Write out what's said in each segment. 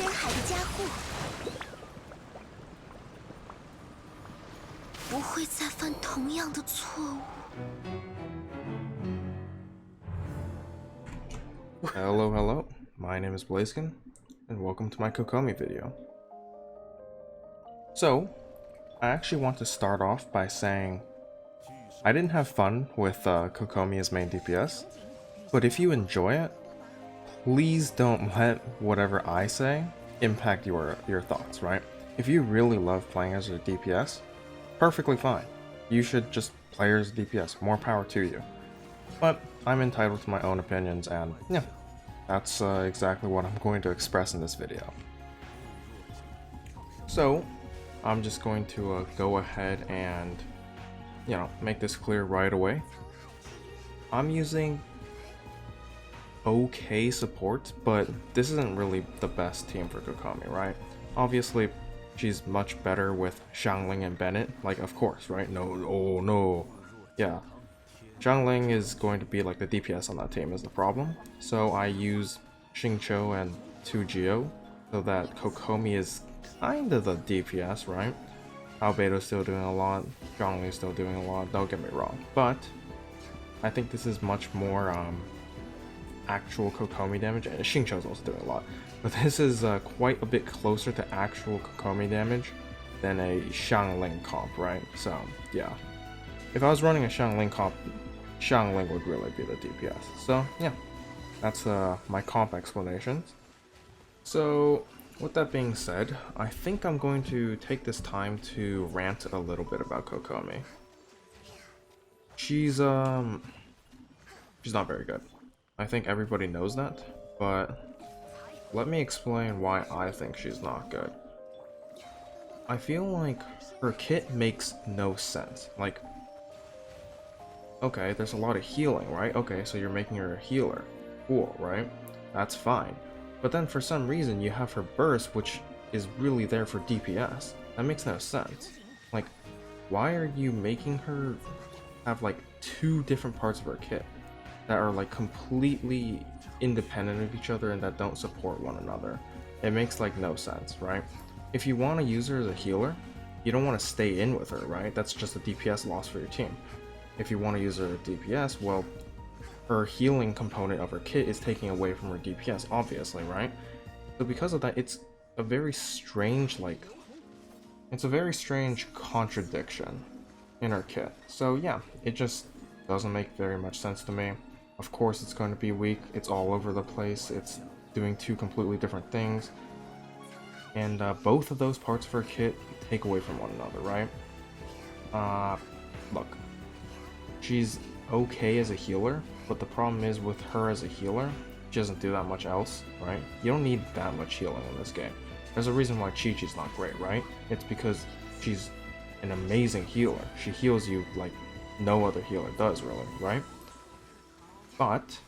边海的加护，不会再犯同样的错误。Hello, hello. My name is Blaziken, and welcome to my Kokomi video. So, I actually want to start off by saying I didn't have fun with Kokomi as main DPS, but if you enjoy it, please don't let whatever I say impact your thoughts, right? If you really love playing as a DPS, perfectly fine. You should just play as a DPS, more power to you. But I'm entitled to my own opinions, and yeah, that's exactly what I'm going to express in this video. So, I'm just going to go ahead and, make this clear right away. I'm using okay support, but this isn't really the best team for Kokomi, right? Obviously, she's much better with Xiangling and Bennett, like, of course, right? No. Yeah. Xiangling is going to be like the DPS on that team is the problem, so I use Xingqiu and 2Geo, so that Kokomi is kind of the DPS, right? Albedo's still doing a lot, Xiangling's still doing a lot, don't get me wrong, but I think this is much more actual Kokomi damage, and Xingqiu's also doing a lot, but this is quite a bit closer to actual Kokomi damage than a Xiangling comp, right? So, yeah. If I was running a Xiangling comp, Xiangling would really be the DPS. So, yeah. That's my comp explanations. So, with that being said, I think I'm going to take this time to rant a little bit about Kokomi. She's not very good. I think everybody knows that, but let me explain why I think she's not good. I feel like her kit makes no sense. Like, okay, there's a lot of healing, right? Okay, so you're making her a healer. Cool, right? That's fine. But then for some reason you have her burst, which is really there for DPS. That makes no sense. Like, why are you making her have like two different parts of her kit that are like completely independent of each other and that don't support one another? It makes like no sense, right? If you want to use her as a healer, you don't want to stay in with her, right? That's just a DPS loss for your team. If you want to use her as DPS, well, her healing component of her kit is taking away from her DPS, obviously, right? So because of that, it's a very strange, contradiction in her kit. So yeah, it just doesn't make very much sense to me. Of course it's going to be weak, it's all over the place, it's doing two completely different things. And both of those parts of her kit take away from one another, right? Look. She's okay as a healer, but the problem is with her as a healer, she doesn't do that much else, right? You don't need that much healing in this game. There's a reason why Chi-Chi's not great, right? It's because she's an amazing healer. She heals you like no other healer does, really, right? But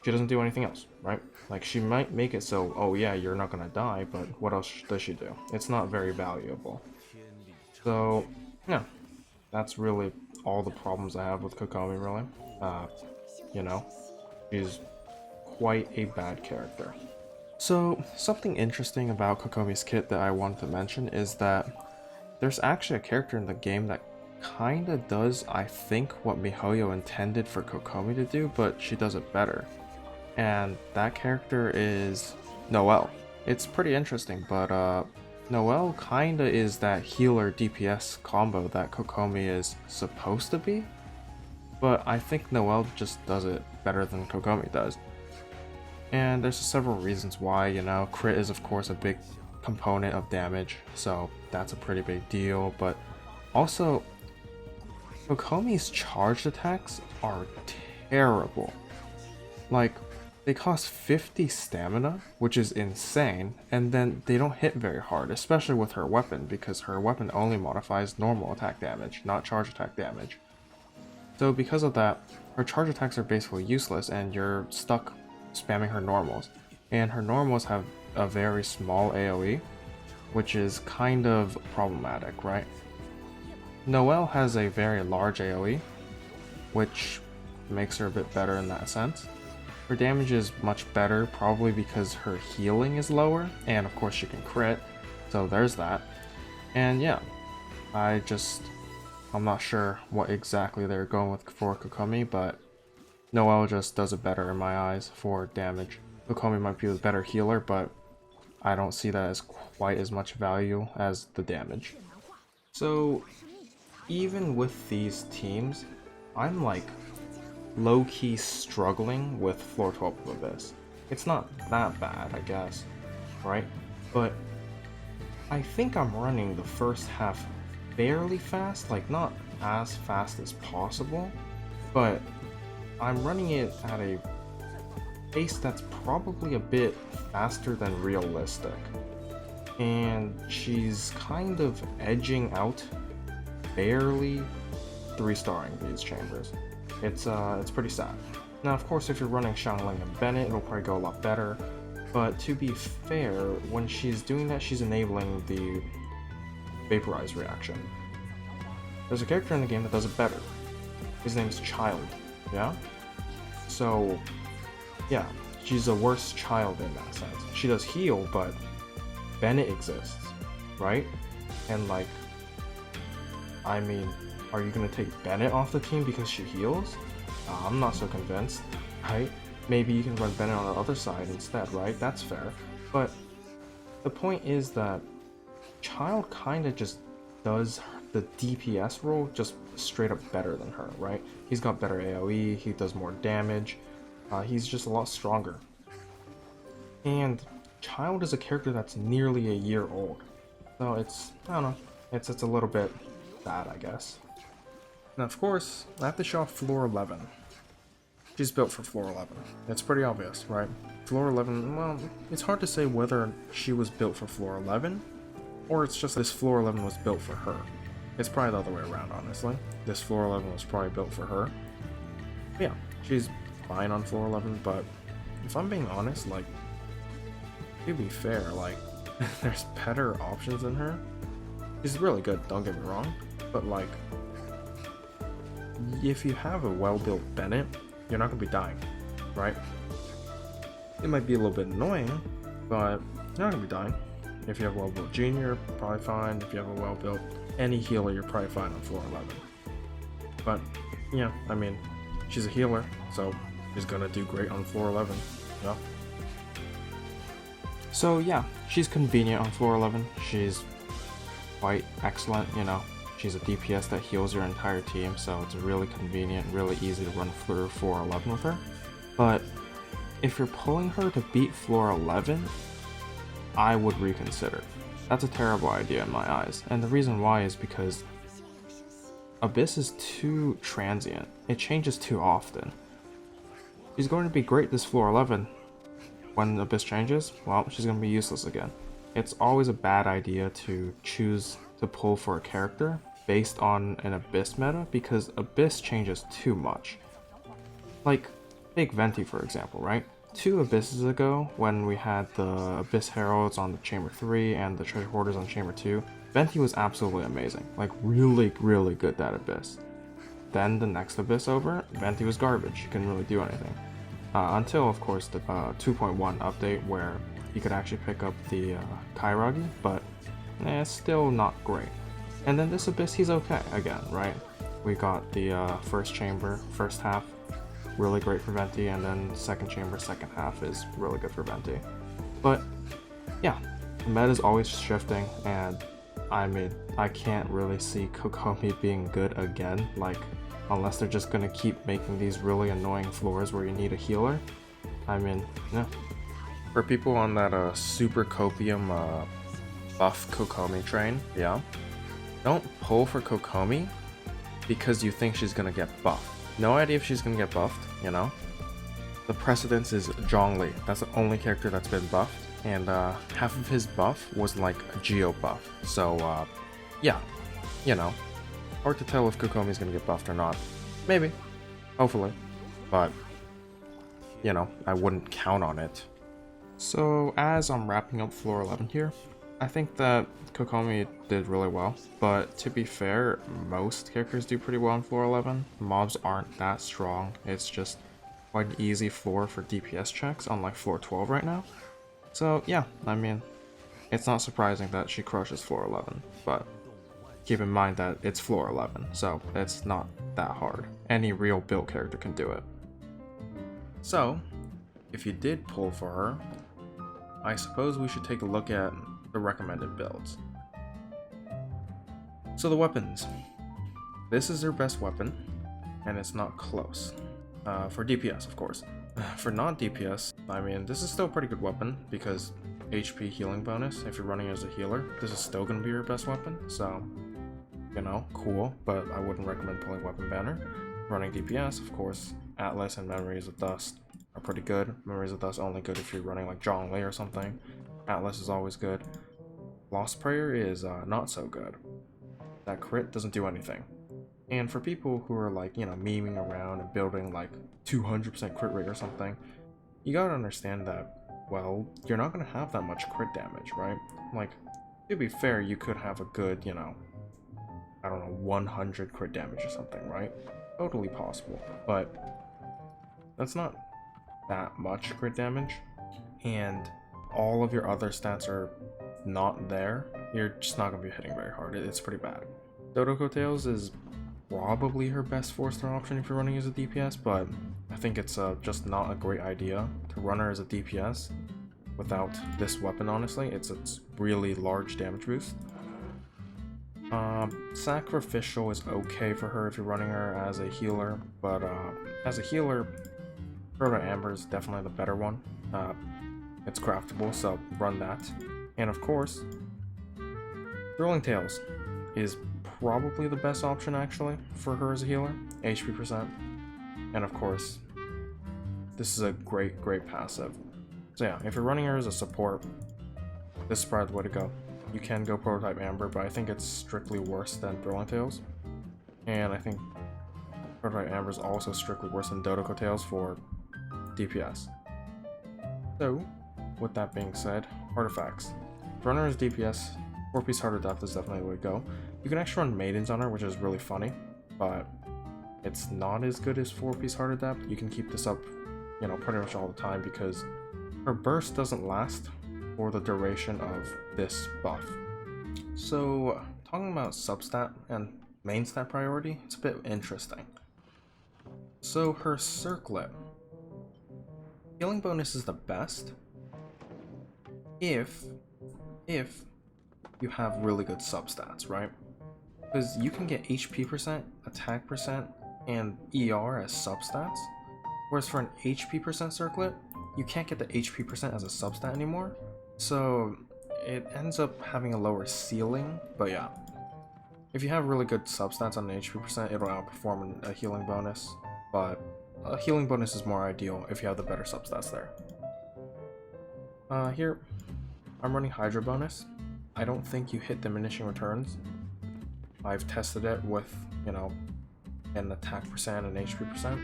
she doesn't do anything else, right? Like, she might make it so, oh yeah, you're not gonna die, but what else does she do? It's not very valuable. So, yeah, that's really all the problems I have with Kokomi, really. She's quite a bad character. So, something interesting about Kokomi's kit that I wanted to mention is that there's actually a character in the game that kinda does, I think, what MiHOYo intended for Kokomi to do, but she does it better. And that character is Noelle. It's pretty interesting, but Noelle kinda is that healer DPS combo that Kokomi is supposed to be, but I think Noelle just does it better than Kokomi does. And there's several reasons why, crit is of course a big component of damage, so that's a pretty big deal, but also Kokomi's charged attacks are terrible. Like, they cost 50 stamina, which is insane, and then they don't hit very hard, especially with her weapon, because her weapon only modifies normal attack damage, not charge attack damage. So because of that, her charge attacks are basically useless, and you're stuck spamming her normals. And her normals have a very small AoE, which is kind of problematic, right? Noelle has a very large AoE, which makes her a bit better in that sense. Her damage is much better, probably because her healing is lower, and of course she can crit, so there's that. And yeah, I'm not sure what exactly they're going with for Kokomi, but Noelle just does it better in my eyes for damage. Kokomi might be the better healer, but I don't see that as quite as much value as the damage. So even with these teams, I'm like low-key struggling with floor 12 of Abyss. It's not that bad, I guess, right? But I think I'm running the first half fairly fast, like not as fast as possible, but I'm running it at a pace that's probably a bit faster than realistic. And she's kind of edging out, barely 3-starring these chambers. It's pretty sad. Now, of course, if you're running Xiangling and Bennett, it'll probably go a lot better. But to be fair, when she's doing that, she's enabling the Vaporize reaction. There's a character in the game that does it better. His name's Child, yeah? So, yeah, she's a worse Child in that sense. She does heal, but Bennett exists, right? And like, I mean, are you gonna take Bennett off the team because she heals? I'm not so convinced, right? Maybe you can run Bennett on the other side instead, right? That's fair. But the point is that Child kinda just does the DPS role just straight up better than her, right? He's got better AoE, he does more damage, he's just a lot stronger. And Child is a character that's nearly a year old. So it's, I don't know, it's a little bit bad, I guess. And of course, I have to show off floor 11. She's built for floor 11. It's pretty obvious, right? Floor 11, well, it's hard to say whether she was built for floor 11, or it's just this floor 11 was built for her. It's probably the other way around, honestly. This floor 11 was probably built for her. Yeah, she's fine on floor 11, but if I'm being honest, like, to be fair, like, there's better options than her. She's really good, don't get me wrong, but like, if you have a well-built Bennett, you're not gonna be dying, right? It might be a little bit annoying, but you're not gonna be dying. If you have a well-built Junior, probably fine. If you have a well-built any healer, you're probably fine on floor 11. But yeah, I mean, she's a healer, so she's gonna do great on floor 11, yeah. So yeah, she's convenient on floor 11. She's quite excellent, you know. She's a DPS that heals your entire team, so it's really convenient, really easy to run through floor 11 with her. But if you're pulling her to beat floor 11, I would reconsider. That's a terrible idea in my eyes, and the reason why is because Abyss is too transient. It changes too often. She's going to be great this floor 11. When Abyss changes, well, she's going to be useless again. It's always a bad idea to choose to pull for a character based on an Abyss meta, because Abyss changes too much. Like, take Venti for example, right? 2 Abysses ago, when we had the Abyss Heralds on the Chamber 3 and the Treasure Hoarders on Chamber 2, Venti was absolutely amazing. Like, really, really good at Abyss. Then the next Abyss over, Venti was garbage. She couldn't really do anything. Until, of course, the 2.1 update where you could actually pick up the Kairagi, but it's still not great. And then this Abyss, he's okay again, right? We got the first chamber, first half, really great for Venti, and then second chamber, second half is really good for Venti. But yeah, the meta is always shifting, and I mean, I can't really see Kokomi being good again, like, unless they're just gonna keep making these really annoying floors where you need a healer. I mean, no. For people on that super copium buff Kokomi train, yeah, don't pull for Kokomi because you think she's gonna get buffed. No idea if she's gonna get buffed, you know? The precedence is Zhongli. That's the only character that's been buffed, and half of his buff was like a Geo buff. So, yeah, you know, hard to tell if Kokomi's gonna get buffed or not. Maybe, hopefully, but, you know, I wouldn't count on it. So, as I'm wrapping up floor 11 here, I think that Kokomi did really well, but to be fair, most characters do pretty well on floor 11. Mobs aren't that strong, it's just quite an easy floor for DPS checks on like floor 12 right now. So yeah, I mean, it's not surprising that she crushes floor 11, but keep in mind that it's floor 11, so it's not that hard. Any real build character can do it. So, if you did pull for her, I suppose we should take a look at the recommended builds. So the weapons. This is her best weapon, and it's not close. For DPS, of course. For non-DPS, I mean, this is still a pretty good weapon, because HP healing bonus, if you're running as a healer, this is still going to be your best weapon, so, you know, cool, but I wouldn't recommend pulling Weapon Banner. Running DPS, of course, Atlas and Memories of Dust are pretty good. Memories of Dust only good if you're running like Zhongli or something. Atlas is always good. Lost Prayer is not so good. That crit doesn't do anything. And for people who are like, you know, memeing around and building like 200% crit rate or something, you gotta understand that, well, you're not gonna have that much crit damage, right? Like, to be fair, you could have a good, you know, I don't know, 100 crit damage or something, right? Totally possible, but that's not that much crit damage, and all of your other stats are not there. You're just not gonna be hitting very hard. It's pretty bad. Dodoko Tails is probably her best 4-star option if you're running as a DPS, but I think it's just not a great idea to run her as a DPS without this weapon, honestly. It's a really large damage boost. Sacrificial is okay for her if you're running her as a healer, but as a healer, Proto Amber is definitely the better one. It's craftable, so run that. And of course, Thrilling Tales is probably the best option actually for her as a healer, HP percent. And of course, this is a great passive. So yeah, if you're running her as a support, this is probably the way to go. You can go Prototype Amber, but I think it's strictly worse than Thrilling Tales. And I think Prototype Amber is also strictly worse than Dodoko Tales for DPS. So, with that being said, artifacts. For runner as DPS, 4-piece Heart of Death is definitely the way to go. You can actually run Maidens on her, which is really funny, but it's not as good as 4-piece Heart of Death. You can keep this up, you know, pretty much all the time because her burst doesn't last for the duration of this buff. So, talking about substat and main stat priority, it's a bit interesting. So her circlet. Healing bonus is the best if you have really good substats, right? Because you can get HP percent, attack percent, and ER as substats, whereas for an HP percent circlet, you can't get the HP percent as a substat anymore, so it ends up having a lower ceiling. But yeah, if you have really good substats on an HP percent, it'll outperform a healing bonus, but a healing bonus is more ideal if you have the better substats there. Here, I'm running Hydra bonus. I don't think you hit diminishing returns. I've tested it with, you know, an attack percent and HP percent.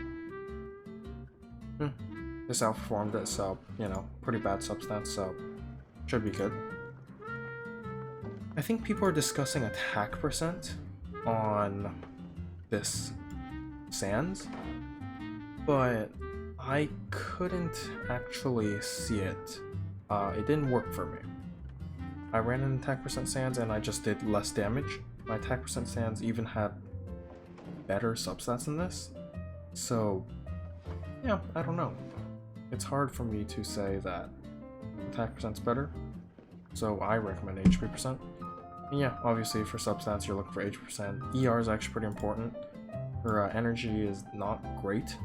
This outperformed it, so, you know, pretty bad substats, so should be good. I think people are discussing attack percent on this Sans, but I couldn't actually see it. It didn't work for me. I ran an attack percent Sans and I just did less damage. My attack percent Sans even had better substats than this. So, yeah, I don't know. It's hard for me to say that attack percent's better, so I recommend HP percent. And yeah, obviously for substats you're looking for HP percent. ER is actually pretty important. Her energy is not great,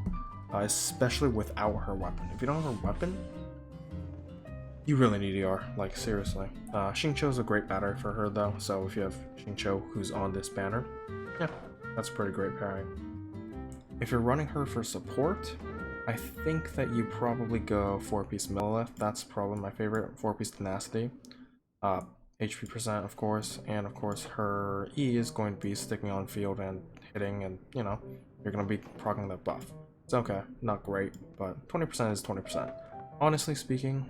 especially without her weapon. If you don't have her weapon, you really need ER, like seriously. Xingqiu is a great banner for her though, so if you have Xingqiu who's on this banner, yeah, that's a pretty great pairing. If you're running her for support, I think that you probably go 4-piece Millilith. That's probably my favorite. 4-piece Tenacity. HP percent, of course, and of course her E is going to be sticking on field and hitting, and you know, you're going to be proccing that buff. It's okay, not great, but 20% is 20%. Honestly speaking,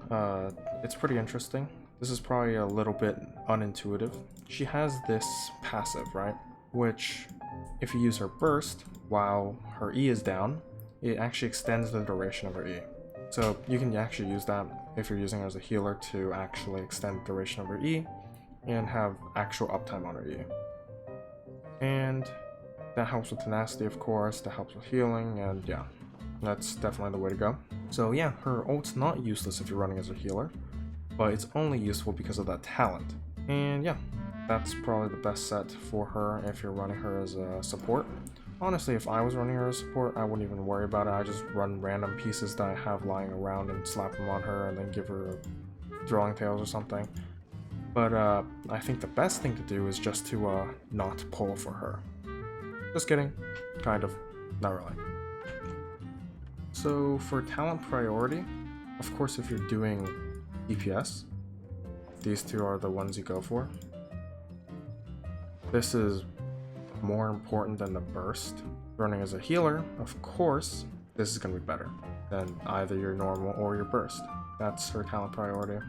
it's pretty interesting. This is probably a little bit unintuitive. She has this passive, right? Which, if you use her burst while her E is down, it actually extends the duration of her E. So you can actually use that if you're using her as a healer to actually extend the duration of her E and have actual uptime on her E. And that helps with tenacity, of course, that helps with healing, and yeah, that's definitely the way to go. So yeah, her ult's not useless if you're running as a healer, but it's only useful because of that talent. And yeah, that's probably the best set for her if you're running her as a support. Honestly, if I was running her as support, I wouldn't even worry about it. I just run random pieces that I have lying around and slap them on her and then give her throwing tails or something. But I think the best thing to do is just to not pull for her. Just kidding. Kind of. Not really. So for talent priority, of course if you're doing DPS, these two are the ones you go for. This is more important than the burst. Running as a healer, of course, this is going to be better than either your normal or your burst. That's her talent priority.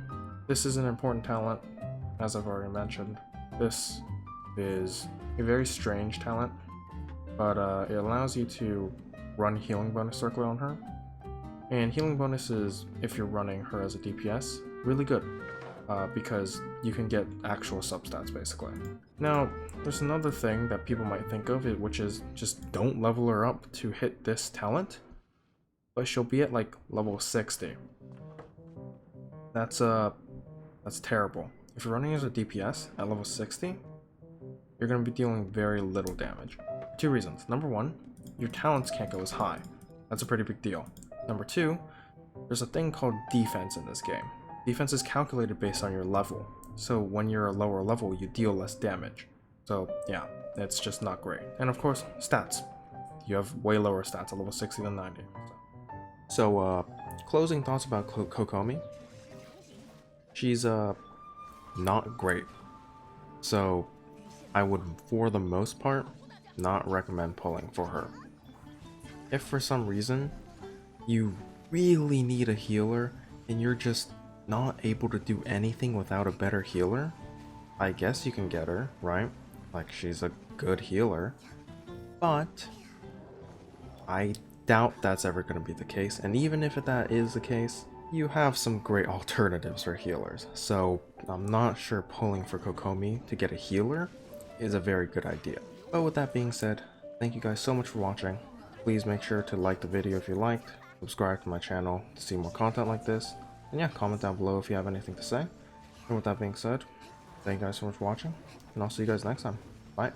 This is an important talent, as I've already mentioned. This is a very strange talent, but it allows you to run healing bonus circle on her. And healing bonus is, if you're running her as a DPS, really good. Because you can get actual substats basically. Now, there's another thing that people might think of, which is just don't level her up to hit this talent, but she'll be at like level 60. That's terrible. If you're running as a DPS at level 60, you're going to be dealing very little damage. Two reasons. Number one, your talents can't go as high. That's a pretty big deal. Number two, there's a thing called defense in this game. Defense is calculated based on your level, so when you're a lower level, you deal less damage. So yeah, it's just not great. And of course, stats. You have way lower stats at level 60 than 90. So closing thoughts about Kokomi. She's not great. So I would, for the most part, not recommend pulling for her. If for some reason you really need a healer and you're just not able to do anything without a better healer, I guess you can get her, right? Like, she's a good healer, but I doubt that's ever going to be the case. And even if that is the case, you have some great alternatives for healers. So I'm not sure pulling for Kokomi to get a healer is a very good idea. But with that being said, thank you guys so much for watching. Please make sure to like the video if you liked, subscribe to my channel to see more content like this, and yeah, comment down below if you have anything to say. And with that being said, thank you guys so much for watching, and I'll see you guys next time. Bye.